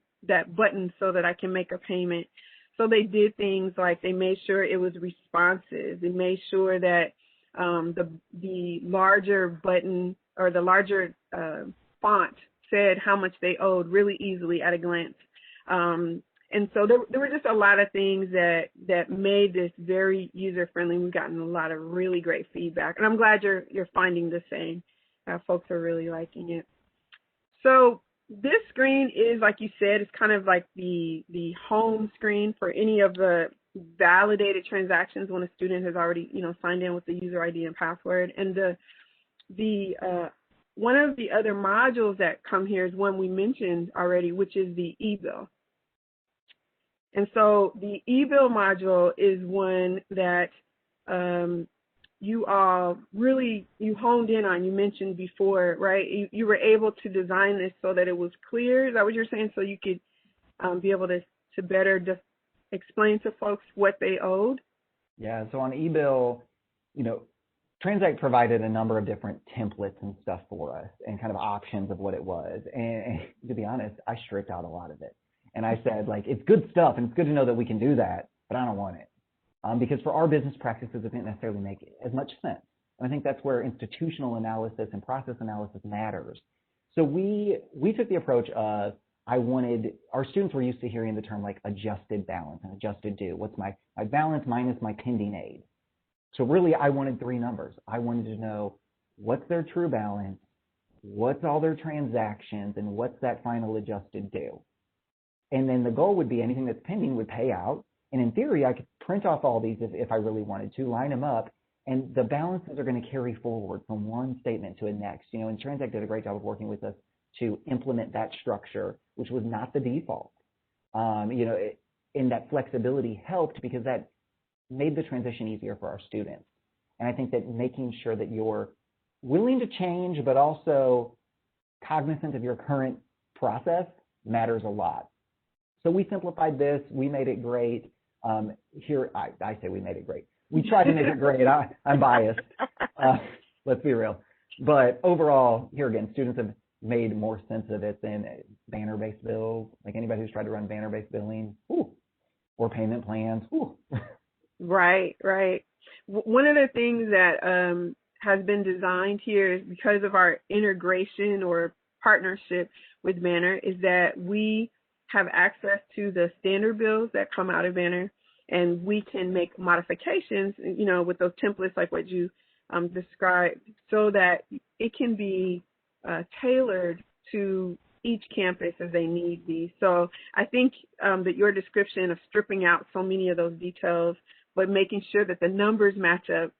button so that I can make a payment. So they did things like they made sure it was responsive. They made sure that the larger button or the larger font said how much they owed really easily at a glance. And so there were just a lot of things that made this very user-friendly. We've gotten a lot of really great feedback, and I'm glad you're finding the same. Folks are really liking it. So this screen is, like you said, it's kind of like the home screen for any of the validated transactions when a student has already signed in with the user ID and password. And the one of the other modules that come here is one we mentioned already, which is the e-bill. And so the e-bill module is one that you all really, you honed in on, you mentioned before, right? You were able to design this so that it was clear. Is that what you're saying? So you could be able to better just explain to folks what they owed? Yeah, so on e-bill, Transact provided a number of different templates and stuff for us and kind of options of what it was. And to be honest, I stripped out a lot of it. And I said, it's good stuff and it's good to know that we can do that, but I don't want it. Because for our business practices, it didn't necessarily make as much sense. And I think that's where institutional analysis and process analysis matters. So we took the approach of, our students were used to hearing the term like adjusted balance and adjusted due. What's my balance minus my pending aid? So really, I wanted three numbers. I wanted to know what's their true balance, what's all their transactions, and what's that final adjusted due. And then the goal would be anything that's pending would pay out. And in theory, I could print off all these if I really wanted to, line them up, and the balances are going to carry forward from one statement to the next. And Transact did a great job of working with us to implement that structure, which was not the default. And that flexibility helped because that made the transition easier for our students. And I think that making sure that you're willing to change, but also cognizant of your current process matters a lot. So we simplified this. We made it great. Here, I say we made it great. We tried to make it great. I'm biased. Let's be real. But overall, here again, students have made more sense of it than banner-based bills. Like anybody who's tried to run banner-based billing, or payment plans. Right, right. One of the things that has been designed here is because of our integration or partnership with Banner is that we have access to the standard bills that come out of Banner, and we can make modifications, with those templates like what you described, so that it can be tailored to each campus as they need be. So I think that your description of stripping out so many of those details, but making sure that the numbers match up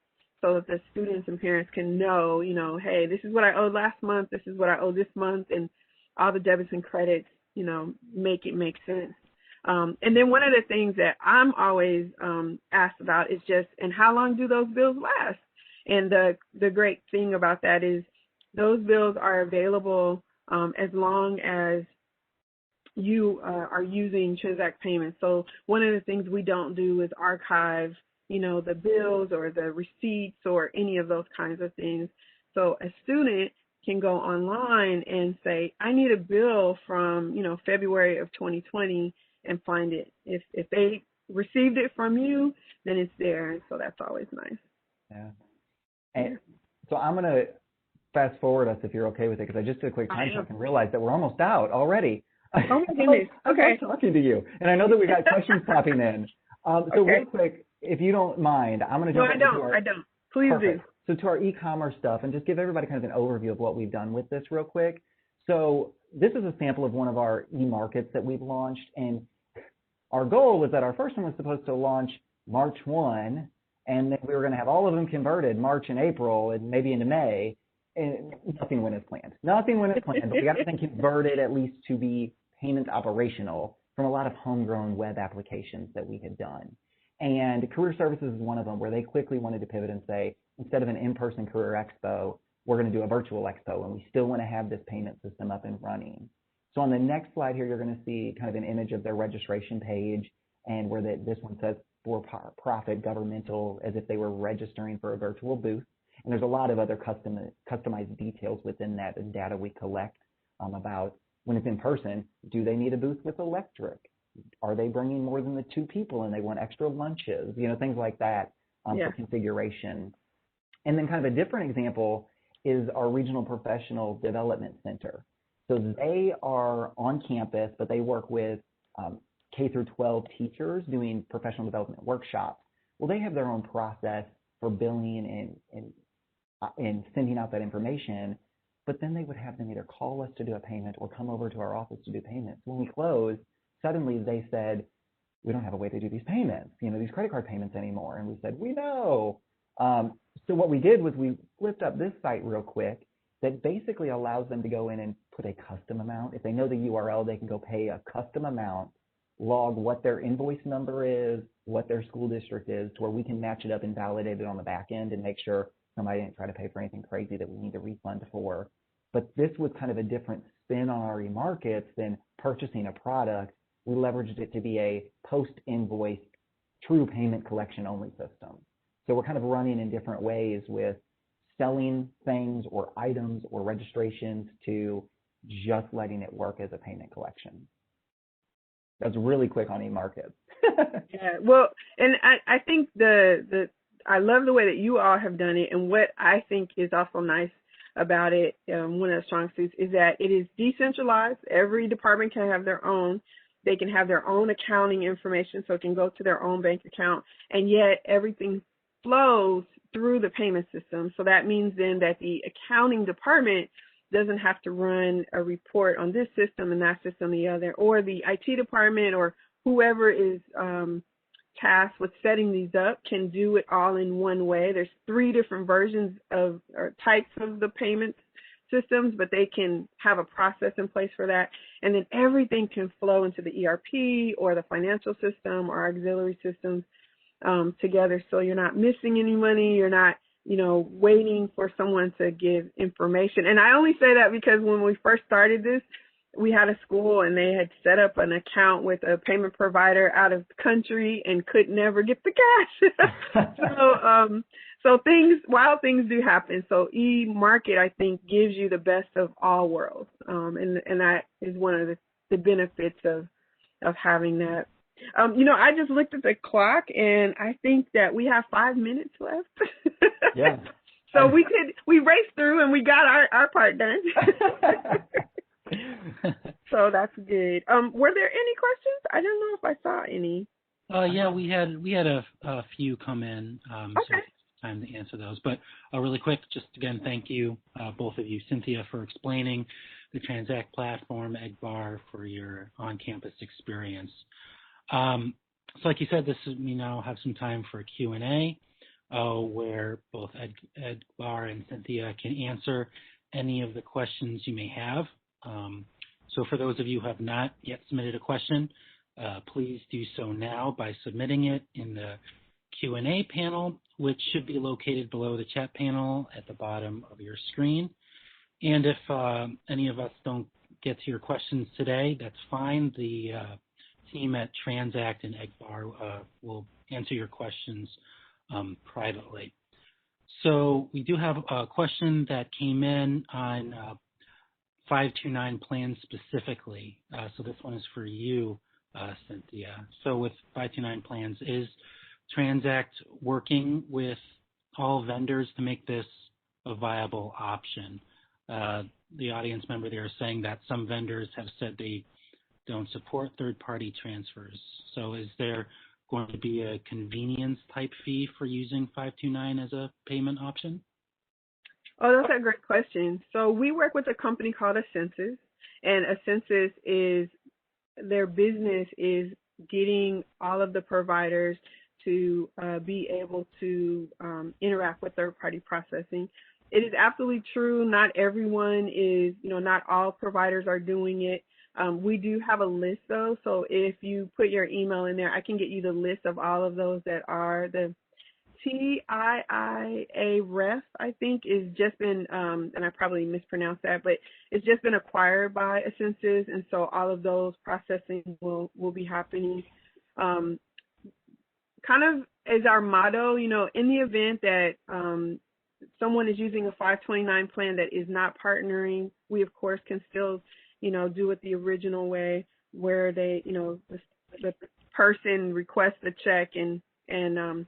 so that the students and parents can know, hey, this is what I owed last month, this is what I owe this month, and all the debits and credits, make it make sense. And then one of the things that I'm always asked about is just, and how long do those bills last? And the great thing about that is those bills are available as long as you are using Transact Payments. So one of the things we don't do is archive, the bills or the receipts or any of those kinds of things. So a student can go online and say, I need a bill from, February of 2020 and find it. If they received it from you, then it's there. And so that's always nice. Yeah. And so I'm going to fast forward us if you're okay with it, because I just did a quick time check and realized that we're almost out already. Oh my goodness. Okay. I'm talking to you. And I know that we got questions popping in. So real quick, if you don't mind, I'm going to jump into our... I don't. Please Perfect. do. So to our e-commerce stuff, and just give everybody kind of an overview of what we've done with this real quick. So this is a sample of one of our e-markets that we've launched. And our goal was that our first one was supposed to launch March 1, and then we were going to have all of them converted March and April and maybe into May. And nothing went as planned. Nothing went as planned, but we got everything converted at least to be payment operational from a lot of homegrown web applications that we had done. And Career Services is one of them, where they quickly wanted to pivot and say, instead of an in-person career expo, we're going to do a virtual expo, and we still want to have this payment system up and running. So on the next slide here, you're going to see kind of an image of their registration page, and where this one says for-profit governmental, as if they were registering for a virtual booth. And there's a lot of other customized details within that and data we collect about when it's in person. Do they need a booth with electric? Are they bringing more than the 2 people and they want extra lunches? Things like that for configuration. And then kind of a different example is our Regional Professional Development Center. So they are on campus, but they work with K through 12 teachers doing professional development workshops. Well, they have their own process for billing and sending out that information, but then they would have them either call us to do a payment or come over to our office to do payments. When we closed, suddenly they said, we don't have a way to do these payments, these credit card payments anymore. And we said, we know. So what we did was we flipped up this site real quick that basically allows them to go in and put a custom amount. If they know the URL, they can go pay a custom amount, log what their invoice number is, what their school district is, to where we can match it up and validate it on the back end and make sure somebody didn't try to pay for anything crazy that we need to refund for. But this was kind of a different spin on our e-markets than purchasing a product. We leveraged it to be a post-invoice, true payment collection only system. So we're kind of running in different ways with selling things or items or registrations to just letting it work as a payment collection. That's really quick on e-markets. Yeah, well, and I think I love the way that you all have done it, and what I think is also nice about it, one of the strong suits, is that it is decentralized. Every department can have their own. They can have their own accounting information, so it can go to their own bank account, and yet everything flows through the payment system. So that means then that the accounting department doesn't have to run a report on this system and that system the other, or the IT department or whoever is tasked with setting these up can do it all in one way. There's 3 different versions of or types of the payment systems, but they can have a process in place for that. And then everything can flow into the ERP or the financial system or auxiliary systems together. So you're not missing any money. You're not waiting for someone to give information. And I only say that because when we first started this, we had a school and they had set up an account with a payment provider out of the country and could never get the cash. So wild things do happen. So eMarket, I think, gives you the best of all worlds. And that is one of the benefits of having that. I just looked at the clock and I think that we have 5 minutes left. Yeah. So we raced through and we got our part done. So that's good. Were there any questions? I don't know if I saw any. Yeah, we had a few come in. Okay. So time to answer those. But really quick, just again, thank you, both of you, Cynthia, for explaining the Transact platform, Egbar for your on-campus experience. So like you said, we now have some time for a Q&A where both Egbar and Cynthia can answer any of the questions you may have. So for those of you who have not yet submitted a question, please do so now by submitting it in the Q&A panel, which should be located below the chat panel at the bottom of your screen. And if any of us don't get to your questions today, that's fine. The team at Transact and Egbar will answer your questions privately. So we do have a question that came in on 529 plans specifically. So this one is for you, Cynthia. So with 529 plans, is Transact working with all vendors to make this a viable option? The audience member there is saying that some vendors have said they don't support third-party transfers. So is there going to be a convenience type fee for using 529 as a payment option? Oh, that's a great question. So we work with a company called Ascensus, and Ascensus their business is getting all of the providers to be able to interact with third-party processing. It is absolutely true. Not everyone is, not all providers are doing it. We do have a list though. So if you put your email in there, I can get you the list of all of those that are the TIIA-REF, I think, is just been, and I probably mispronounced that, but it's just been acquired by Ascensus, and so all of those processing will be happening. Kind of as our motto, in the event that someone is using a 529 plan that is not partnering, we of course can still, do it the original way where they, the person requests a check and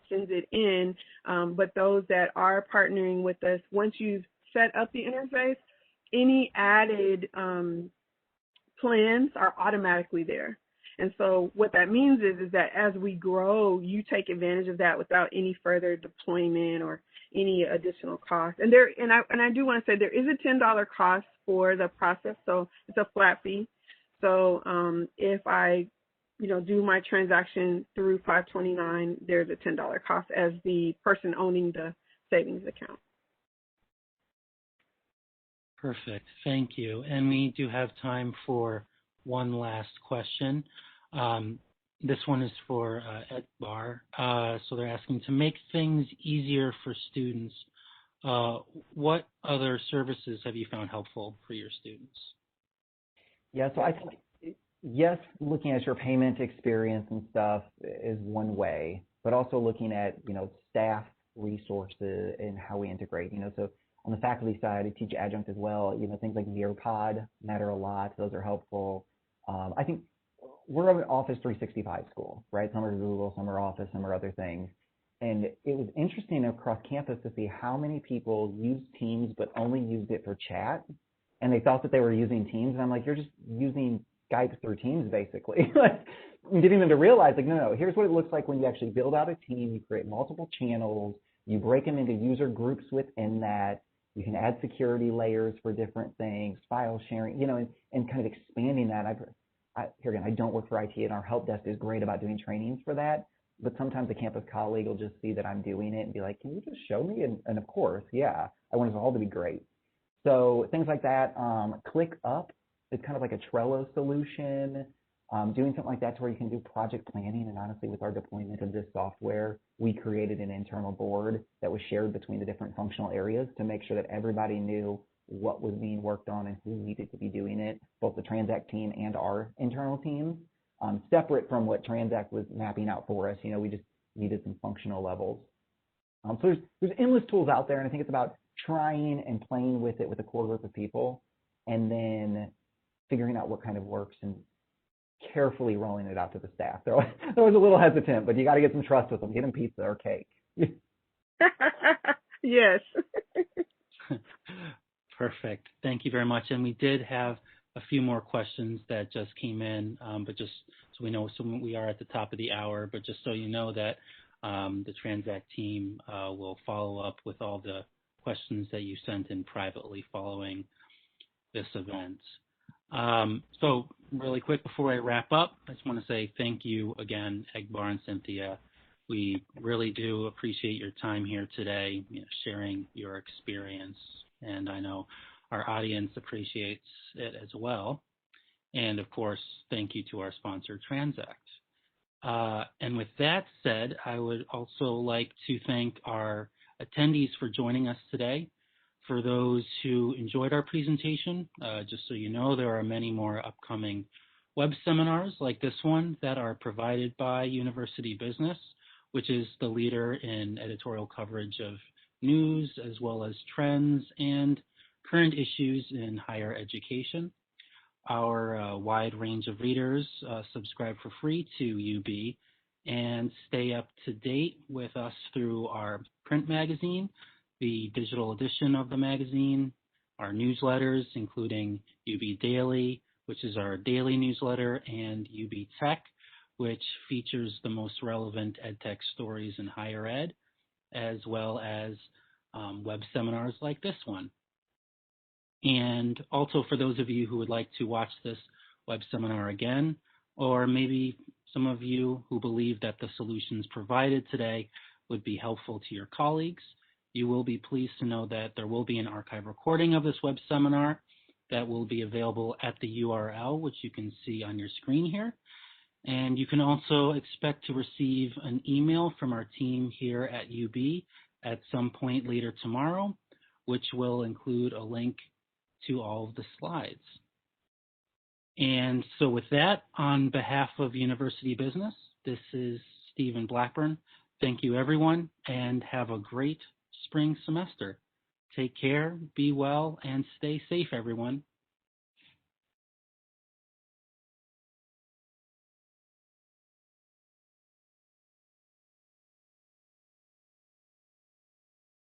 sends it in. But those that are partnering with us, once you've set up the interface, any added plans are automatically there. And so what that means is that as we grow, you take advantage of that without any further deployment or any additional cost. And I do want to say there is a $10 cost for the process, so it's a flat fee. So if I do my transaction through 529, there's a $10 cost as the person owning the savings account. Perfect, thank you. And we do have time for one last question. This one is for Egbar. So they're asking, to make things easier for students, what other services have you found helpful for your students? Yeah, so I think, yes, looking at your payment experience and stuff is one way, but also looking at, staff resources and how we integrate, so on the faculty side, I teach adjunct as well, things like Nearpod matter a lot. Those are helpful. I think we're an Office 365 school, right? Some are Google, some are Office, some are other things. And it was interesting across campus to see how many people used Teams but only used it for chat. And they thought that they were using Teams. And I'm like, you're just using Skype through Teams, basically. Like, getting them to realize, no, here's what it looks like when you actually build out a team. You create multiple channels. You break them into user groups within that. You can add security layers for different things, file sharing, and kind of expanding that. Here again, I don't work for IT, and our help desk is great about doing trainings for that. But sometimes a campus colleague will just see that I'm doing it and be like, can you just show me? And of course, yeah, I want us all to be great. So things like that. ClickUp is kind of like a Trello solution. Doing something like that to where you can do project planning, and honestly, with our deployment of this software, we created an internal board that was shared between the different functional areas to make sure that everybody knew what was being worked on and who needed to be doing it, both the Transact team and our internal teams, separate from what Transact was mapping out for us. We just needed some functional levels. So there's endless tools out there, and I think it's about trying and playing with it with a core group of people, and then figuring out what kind of works and carefully rolling it out to the staff. They're always a little hesitant, but you got to get some trust with them. Get them pizza or cake. Yes. Perfect. Thank you very much. And we did have a few more questions that just came in, but just so we know, so we are at the top of the hour, but just so you know that the Transact team will follow up with all the questions that you sent in privately following this event. So really quick before I wrap up, I just want to say thank you again, Egbar and Cynthia. We really do appreciate your time here today, sharing your experience, and I know our audience appreciates it as well. And of course, thank you to our sponsor, Transact. And with that said, I would also like to thank our attendees for joining us today. For those who enjoyed our presentation, just so you know, there are many more upcoming web seminars like this one that are provided by University Business, which is the leader in editorial coverage of news as well as trends and current issues in higher education. Our wide range of readers subscribe for free to UB and stay up to date with us through our print magazine, the digital edition of the magazine, our newsletters, including UB Daily, which is our daily newsletter, and UB Tech, which features the most relevant EdTech stories in higher ed, as well as web seminars like this one. And also for those of you who would like to watch this web seminar again, or maybe some of you who believe that the solutions provided today would be helpful to your colleagues, you will be pleased to know that there will be an archive recording of this web seminar that will be available at the URL, which you can see on your screen here. And you can also expect to receive an email from our team here at UB at some point later tomorrow, which will include a link to all of the slides. And so with that, on behalf of University Business, this is Stephen Blackburn. Thank you, everyone, and have a great spring semester. Take care, be well, and stay safe, everyone.